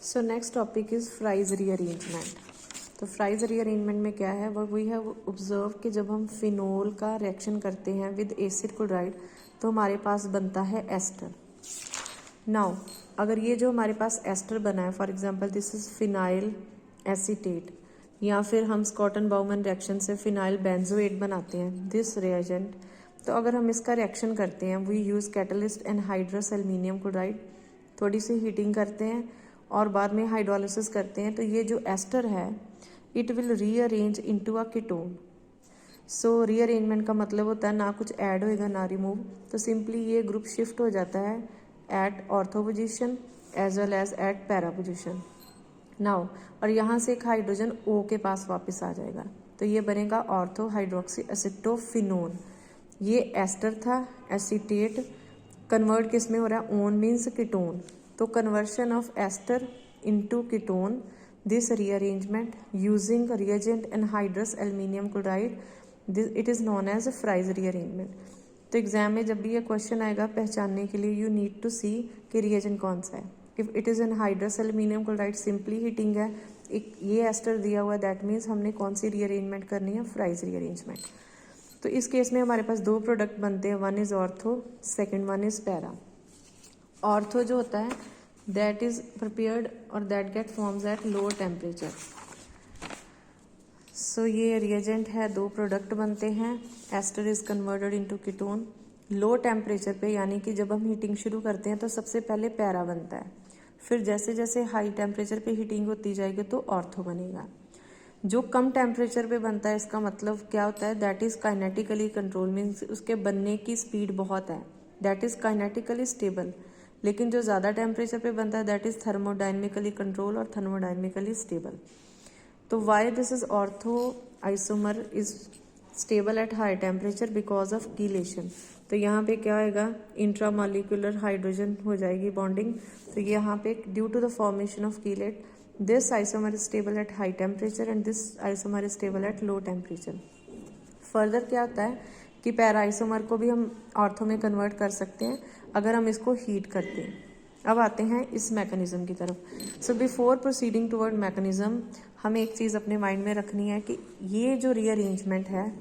So next topic is fries rearrangement. तो fries rearrangement में क्या है, वो वी हैव ऑब्जर्व कि जब हम फिनोल का रिएक्शन करते हैं विद एसिड क्लोराइड तो हमारे पास बनता है एस्टर। नाउ अगर ये जो हमारे पास एस्टर बना है, for example this is phenyl acetate, या फिर हम स्कॉटन बाउमन रिएक्शन से फिनाइल बेंजोएट बनाते हैं दिस रिएजेंट। तो अगर हम इसका रिएक्शन करते हैं, we use catalyst anhydrous aluminium chloride, थोड़ी सी हीटिंग करते हैं और बाद में हाइड्रोलिसिस करते हैं, तो ये जो एस्टर है it will rearrange into a ketone. So rearrangement का मतलब होता है ना कुछ ऐड होएगा ना रिमूव, तो सिंपली ये ग्रुप शिफ्ट हो जाता है at ortho position as well as at para position. Now और यहाँ से एक हाइड्रोजन ओ के पास वापस आ जाएगा, तो ये बनेगा ऑर्थो हाइड्रोक्सी एसिटोफिनोन। ये एस्टर था, एसीटेट कन्वर्ट किस में हो रहा है, ओन मीन्स कीटोन। तो conversion of ester into ketone, this rearrangement using reagent anhydrous aluminium chloride, it is known as Fries rearrangement. तो एग्जाम में जब भी ये क्वेश्चन आएगा पहचानने के लिए यू नीड टू सी कि रिएजेंट कौन सा है। If it is anhydrous aluminium chloride simply heating है, एक ये एस्टर दिया हुआ है, दैट मीन्स हमने कौन सी रीअरेंजमेंट करनी है, फ्राइज रीअरेंजमेंट। तो इस केस में हमारे पास दो प्रोडक्ट बनते हैं, one is ortho, second one is para. Ortho जो होता है दैट इज प्रिपेयर्ड और that get forms at lower temperature. So ये रिएजेंट है, दो प्रोडक्ट बनते हैं, ester is converted into ketone low temperature पे, यानी कि जब हम हीटिंग शुरू करते हैं तो सबसे पहले पैरा बनता है, फिर जैसे जैसे हाई टेम्परेचर पे हीटिंग होती जाएगी तो ऑर्थो बनेगा। जो कम टेम्परेचर पे बनता है इसका मतलब क्या होता है, that is kinetically control, means उसके बनने की स्पीड बहुत है, दैट इज काइनेटिकली स्टेबल। लेकिन जो ज़्यादा टेम्परेचर पे बनता है दैट इज थर्मोडाइनमिकली कंट्रोल और थर्मोडाइनमिकली स्टेबल। तो why this is ortho isomer is stable at high temperature because of chelation. तो यहाँ पे क्या होगा, इंट्रामॉलिक्यूलर हाइड्रोजन हो जाएगी बॉन्डिंग, तो यहाँ पे due to the formation of chelate this isomer is stable at high temperature and this isomer is stable at low temperature. Further क्या होता है कि पैरा आइसोमर को भी हम ऑर्थो में कन्वर्ट कर सकते हैं अगर हम इसको हीट करते हैं। अब आते हैं इस मैकेनिज्म की तरफ। So before proceeding toward mechanism हमें एक चीज़ अपने माइंड में रखनी है कि ये जो रीअरेंजमेंट है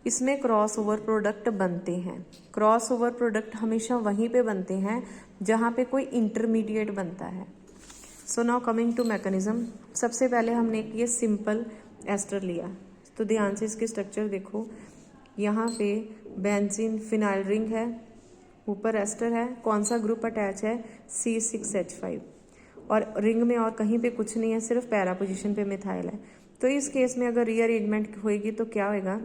इसमें क्रॉस ओवर प्रोडक्ट बनते हैं। क्रॉस ओवर प्रोडक्ट हमेशा वहीं पे बनते हैं जहाँ पे कोई इंटरमीडिएट बनता है। So now coming to mechanism, सबसे पहले हमने ये सिंपल एस्टर लिया, तो ध्यान से इसके स्ट्रक्चर देखो। यहाँ पे बेंजीन फिनाइल रिंग है, ऊपर एस्टर है, कौन सा ग्रुप अटैच है, C6H5, और रिंग में और कहीं पे कुछ नहीं है, सिर्फ पैरा पोजीशन पे मिथाइल है। तो इस केस में अगर रीअरेंजमेंट होएगी तो क्या होएगा,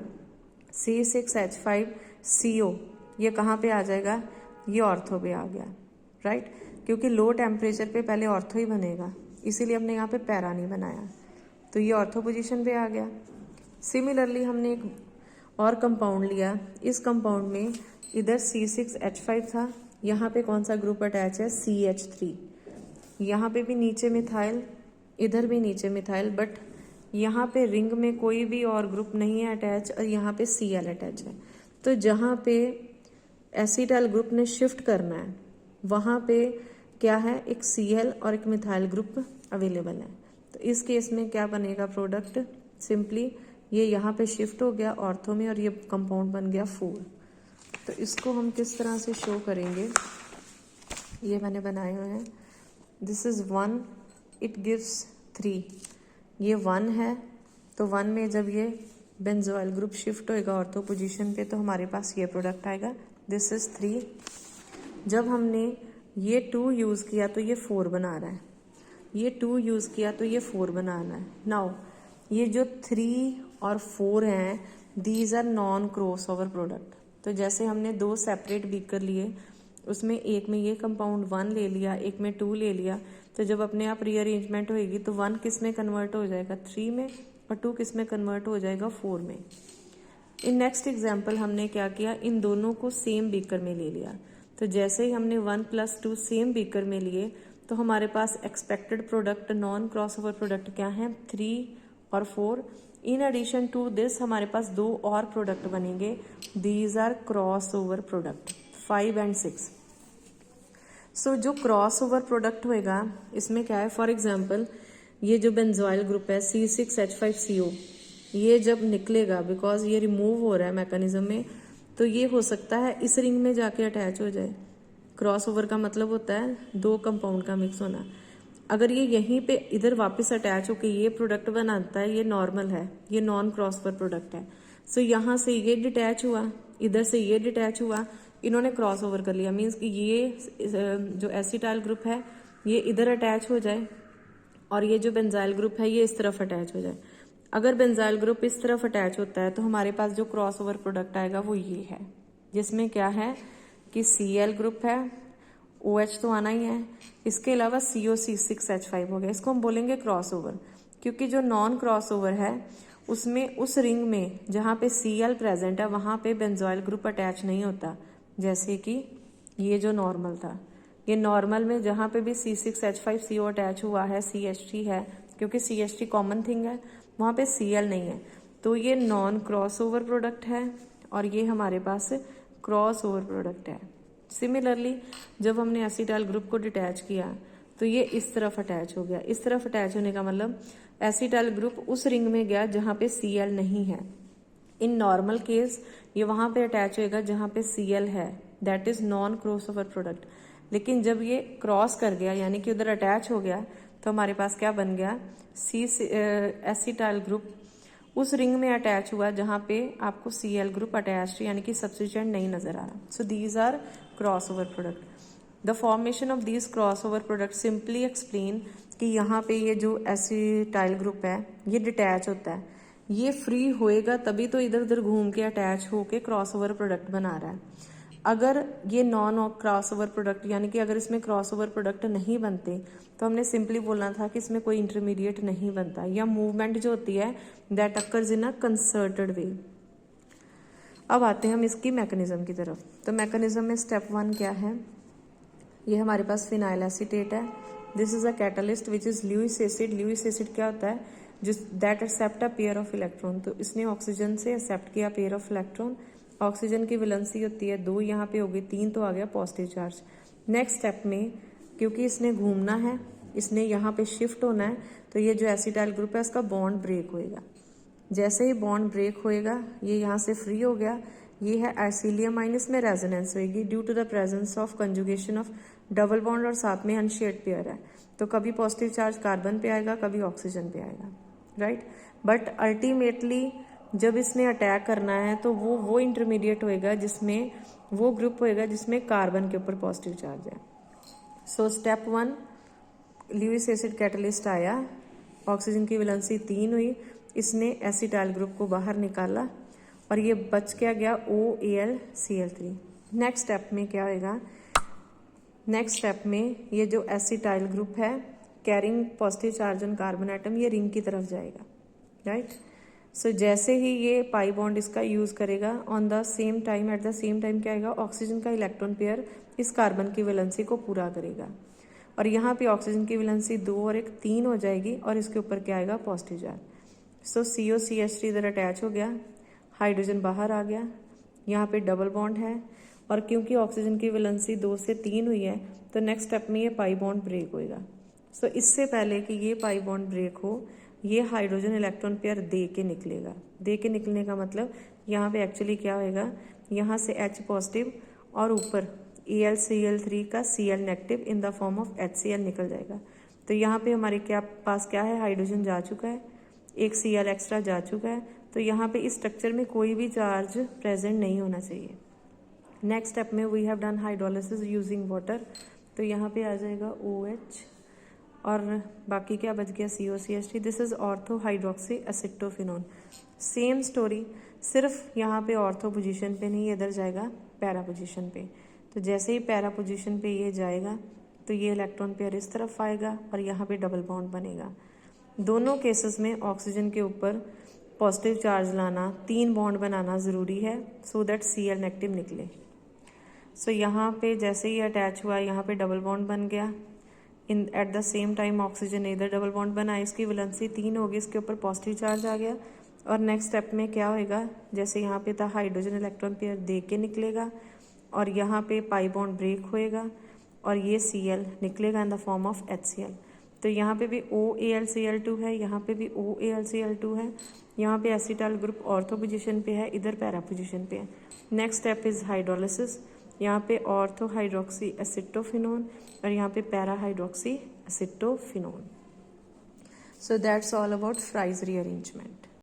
C6H5CO, ये कहाँ पे आ जाएगा, ये ऑर्थो पे आ गया, राइट, क्योंकि लो टेम्परेचर पे पहले ऑर्थो ही बनेगा, इसीलिए हमने यहाँ पे पैरा नहीं बनाया, तो ये ऑर्थो पोजीशन पे आ गया। सिमिलरली हमने एक और कंपाउंड लिया, इस कंपाउंड में इधर C6H5 था, यहाँ पे कौन सा ग्रुप अटैच है, CH3, यहाँ पे भी नीचे मिथाइल, इधर भी नीचे मिथाइल, बट यहाँ पे रिंग में कोई भी और ग्रुप नहीं है अटैच और यहाँ पे Cl अटैच है। तो जहाँ पे एसिटाइल ग्रुप ने शिफ्ट करना है वहाँ पे क्या है, एक Cl और एक मिथाइल ग्रुप अवेलेबल है। तो इस केस में क्या बनेगा प्रोडक्ट, सिंपली ये यहाँ पे शिफ्ट हो गया ऑर्थो में और ये कंपाउंड बन गया 4। तो इसको हम किस तरह से शो करेंगे, ये मैंने बनाए हुए हैं। दिस इज 1, इट गिव्स 3, ये 1 है, तो 1 में जब ये बेंजोइल ग्रुप शिफ्ट होएगा ऑर्थो पोजीशन पे तो हमारे पास ये प्रोडक्ट आएगा, दिस इज 3। जब हमने ये 2 यूज़ किया तो ये 4 बना रहा है, ये 2 यूज़ किया तो ये 4 बनाना है। नाउ ये जो 3 और 4 हैं these are non cross over product. तो जैसे हमने 2 सेपरेट बीकर लिए, उसमें एक में ये कंपाउंड 1 ले लिया, एक में 2 ले लिया, तो जब अपने आप रीअरेंजमेंट होएगी तो 1 किस में कन्वर्ट हो जाएगा, 3 में, और 2 किस में कन्वर्ट हो जाएगा, 4 में। इन नेक्स्ट एग्जाम्पल हमने क्या किया, इन दोनों को सेम बीकर में ले लिया, तो जैसे ही हमने 1 + 2 सेम बीकर में लिए तो हमारे पास expected product non cross over product क्या है, 3 और 4। इन एडिशन टू दिस हमारे पास 2 और प्रोडक्ट बनेंगे, these are cross over product 5 and 6। So जो क्रॉस ओवर प्रोडक्ट होएगा इसमें क्या है, फॉर एग्जांपल ये जो बेंजोइल ग्रुप है C6H5CO, ये जब निकलेगा, बिकॉज ये रिमूव हो रहा है मैकेनिज्म में, तो ये हो सकता है इस रिंग में जाके अटैच हो जाए। क्रॉस ओवर का मतलब होता है दो कंपाउंड का मिक्स होना। अगर ये यहीं पे इधर वापस अटैच होके ये प्रोडक्ट बनाता है, ये नॉर्मल है, ये नॉन क्रॉस ओवर प्रोडक्ट है। सो यहाँ से ये डिटैच हुआ, इधर से ये डिटैच हुआ, इन्होंने क्रॉस ओवर कर लिया। मीन्स कि ये जो एसिटाइल ग्रुप है ये इधर अटैच हो जाए और ये जो बेंजाइल ग्रुप है ये इस तरफ अटैच हो जाए। अगर बेंजाइल ग्रुप इस तरफ अटैच होता है तो हमारे पास जो क्रॉस ओवर प्रोडक्ट आएगा वो ये है, जिसमें क्या है कि Cl ग्रुप है, OH तो आना ही है, इसके अलावा COC6H5 हो गया। इसको हम बोलेंगे क्रॉस ओवर, क्योंकि जो नॉन क्रॉस ओवर है उसमें उस रिंग में जहाँ पे Cl प्रेजेंट है वहाँ पे बेंजोइल ग्रुप अटैच नहीं होता। जैसे कि ये जो नॉर्मल था, ये नॉर्मल में जहाँ पे भी C6H5CO अटैच हुआ है, CH3 है, क्योंकि CH3 कॉमन थिंग है, वहाँ पे Cl नहीं है, तो ये नॉन क्रॉस ओवर प्रोडक्ट है और ये हमारे पास क्रॉस ओवर प्रोडक्ट है। सिमिलरली जब हमने एसिटाइल ग्रुप को डिटैच किया तो ये इस तरफ अटैच हो गया। इस तरफ अटैच होने का मतलब एसिटाइल ग्रुप उस रिंग में गया जहाँ पे Cl नहीं है। इन नॉर्मल केस ये वहाँ पे अटैच होएगा जहाँ पे Cl है, that is non cross over product. लेकिन जब ये क्रॉस कर गया यानी कि उधर अटैच हो गया तो हमारे पास क्या बन गया, एसिटाइल ग्रुप उस रिंग में अटैच हुआ जहां पे आपको Cl ग्रुप अटैच यानी कि सब्स्टिट्यूएंट नहीं नजर आ रहा। So these are cross over product. The formation of these cross over product simply explain कि यहाँ पे ये जो एसिटाइल ग्रुप है ये डिटैच होता है, ये फ्री होएगा तभी तो इधर उधर घूम के अटैच होके क्रॉस ओवर प्रोडक्ट बना रहा है। अगर ये नॉन क्रॉस ओवर प्रोडक्ट यानी कि अगर इसमें क्रॉस ओवर प्रोडक्ट नहीं बनते तो हमने सिंपली बोलना था कि इसमें कोई इंटरमीडिएट नहीं बनता, या मूवमेंट जो होती है that occurs in a concerted way. अब आते हैं हम इसकी मैकेनिज्म की तरफ। तो मैकेनिज्म में स्टेप 1 क्या है, ये हमारे पास फिनाइल एसीटेट है, this is a catalyst which is Lewis acid. Lewis acid क्या होता है, जिस that accept a pair of electron, तो इसने ऑक्सीजन से एक्सेप्ट किया पेयर ऑफ इलेक्ट्रॉन। ऑक्सीजन की वैलेंसी होती है 2, यहाँ पे हो गई 3, तो आ गया पॉजिटिव चार्ज। नेक्स्ट स्टेप में क्योंकि इसने घूमना है, इसने यहाँ पे शिफ्ट होना है, तो ये जो एसिटाइल ग्रुप है इसका बॉन्ड ब्रेक होएगा। जैसे ही बॉन्ड ब्रेक होएगा ये यहाँ से फ्री हो गया, ये है एसिलियम आयन, इसमें रेजोनेंस होएगी due to the presence of conjugation of double bond और साथ में अनशेयर्ड पेयर है, तो कभी पॉजिटिव चार्ज कार्बन पे आएगा कभी ऑक्सीजन पे आएगा, राइट। बट अल्टीमेटली जब इसने अटैक करना है तो वो इंटरमीडिएट होएगा जिसमें वो ग्रुप होएगा जिसमें कार्बन के ऊपर पॉजिटिव चार्ज है। So step 1 Lewis acid catalyst आया, ऑक्सीजन की वैलेंसी 3 हुई, इसने एसिटाइल ग्रुप को बाहर निकाला और ये बच क्या गया OAlCl3। नेक्स्ट स्टेप में क्या होएगा, नेक्स्ट स्टेप में ये जो एसिटाइल ग्रुप है carrying positive charge on carbon atom ये रिंग की तरफ जाएगा, राइट। सो जैसे ही ये पाई बॉन्ड इसका यूज करेगा on the same time, eight the same time क्या आएगा, ऑक्सीजन का इलेक्ट्रॉन पेयर इस कार्बन की वैलेंसी को पूरा करेगा और यहाँ पे ऑक्सीजन की वैलेंसी 2 और 1 3 हो जाएगी और इसके ऊपर क्या आएगा पॉजिटिव चार्ज। सो COCH3 इधर अटैच हो गया, हाइड्रोजन बाहर आ गया, यहाँ पे डबल बॉन्ड है और क्योंकि ऑक्सीजन की वैलेंसी 2 से 3 हुई है तो नेक्स्ट स्टेप में ये पाई बॉन्ड ब्रेक होएगा। सो इससे पहले कि ये पाई बॉन्ड ब्रेक हो ये हाइड्रोजन इलेक्ट्रॉन पेयर दे के निकलेगा। दे के निकलने का मतलब यहाँ पे एक्चुअली क्या होएगा, यहाँ से H पॉजिटिव और ऊपर AlCl3 का Cl negative in the form of HCl निकल जाएगा। तो यहाँ पे हमारे पास क्या है, हाइड्रोजन जा चुका है, एक Cl एक्स्ट्रा जा चुका है, तो यहाँ पे इस स्ट्रक्चर में कोई भी चार्ज प्रेजेंट नहीं होना चाहिए। नेक्स्ट स्टेप में we have done hydrolysis using water, तो यहाँ पे आ जाएगा OH और बाकी क्या बच गया COCH3। This is ortho hydroxy acetophenone. Same story, सिर्फ यहाँ पे ऑर्थो पोजीशन पे नहीं, इधर जाएगा पैरा पोजीशन पे। तो जैसे ही पैरा पोजीशन पे ये जाएगा तो ये इलेक्ट्रॉन पेयर इस तरफ आएगा और यहाँ पे डबल बॉन्ड बनेगा। दोनों केसेस में ऑक्सीजन के ऊपर पॉजिटिव चार्ज लाना, 3 बॉन्ड बनाना ज़रूरी है सो दैट Cl नेगेटिव निकले। सो यहाँ पे जैसे ही अटैच हुआ यहाँ पे डबल बॉन्ड बन गया, in at the same time oxygen ने इधर डबल बॉन्ड बनाया, इसकी वैलेंसी 3 होगी, इसके ऊपर पॉजिटिव चार्ज आ गया और नेक्स्ट स्टेप में क्या होएगा, जैसे यहाँ पे था हाइड्रोजन इलेक्ट्रॉन पेयर दे के निकलेगा और यहाँ पे पाई बॉन्ड ब्रेक होएगा और ये Cl निकलेगा in the form of HCl। तो यहाँ पे भी OAlCl2 है, यहाँ पे भी OAlCl2 है, यहाँ पे एसिटाइल ग्रुप ऑर्थो पोजीशन पे है, इधर पैरा पोजीशन पे है। Next step is hydrolysis. यहाँ पे ऑर्थो हाइड्रोक्सी एसिटोफिनोन और यहाँ पे para hydroxy acetophenone. So that's all about fries rearrangement.